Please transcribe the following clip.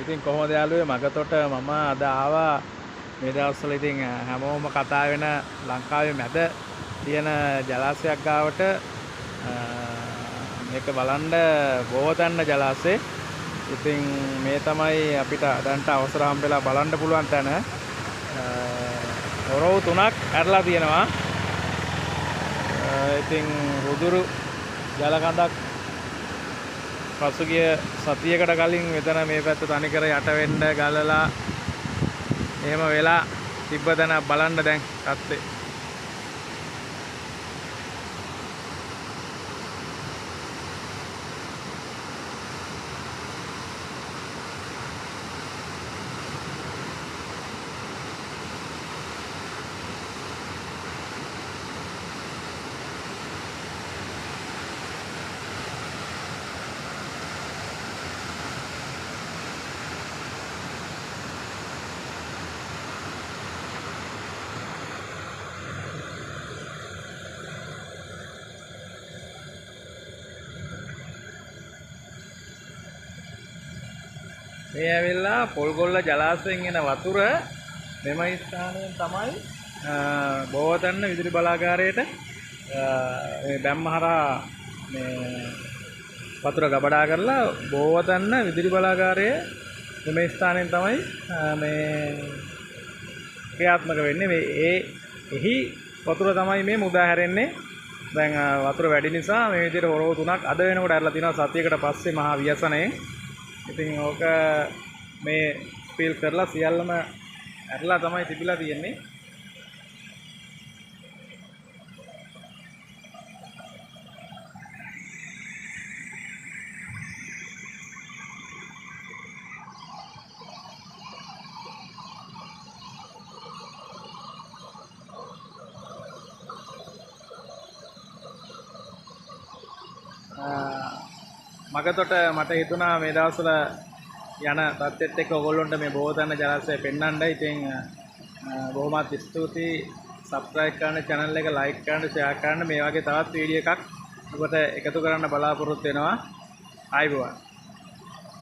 ඉතින් කොහොමද යාළුවෝ මගතොට මම අද ආවා මේ දවස්වල ඉතින් හැමෝම කතා වෙන ලංකාවේ මැද තියෙන ජලාශයක් ගාවට මේක බලන්න බෝවතන්න ජලාශය. ඉතින් මේ තමයි අපිට දැන්ට අවසර හම්බෙලා බලන්න පුළුවන් තැන. ඔරොව් 3ක් ඇරලා තියෙනවා. ඉතින් රුදුරු ජල කඳක් පසුගිය සතියකට කලින් මෙතන මේ පැත්ත තනිකර යට වෙන්න ගලලා එහෙම වෙලා තිබ්බ තැන බලන්න දැන් තත්ත්වේ. මේ ඇවිල්ලා පොල්ගොල්ල ජලාශයෙන් එන වතුර මෙම ස්ථානයෙන් තමයි බෝවතන්න විදුලි බලාගාරයට මේ බැම්මහරා මේ වතුර ගබඩා කරලා බෝවතන්න විදුලි බලාගාරයේ මේ ස්ථානයෙන් තමයි මේ ක්‍රියාත්මක වෙන්නේ. මේ එහි වතුර තමයි මේ මුදා හැරෙන්නේ. දැන් වතුර වැඩි නිසා මේ විදිහට හොරව 3ක් අද වෙනකොට ඇරලා තිනවා සතියකට පස්සේ මහා ව්‍යසනයෙන්. ඉතින් ඕක මේ ස්පීල් කරලා සියල්ලම ඇරලා තමයි තිබිලා තියෙන්නේ. මගතොට මට හිතුණා මේ දවස්වල යන තත්ත්වෙත් එක්ක ඔයගොල්ලොන්ට මේ බෝවතන්න ජලාශය පෙන්වන්න. ඉතින් බොහොමත් ස්තුතියි. සබ්ස්ක්‍රයිබ් කරන්න, channel එක like කරන්න, share කරන්න. මේ වගේ තවත් වීඩියෝ එකක් ඔබට එකතු කරන්න බලාපොරොත්තු වෙනවා. ආයුබෝවන්.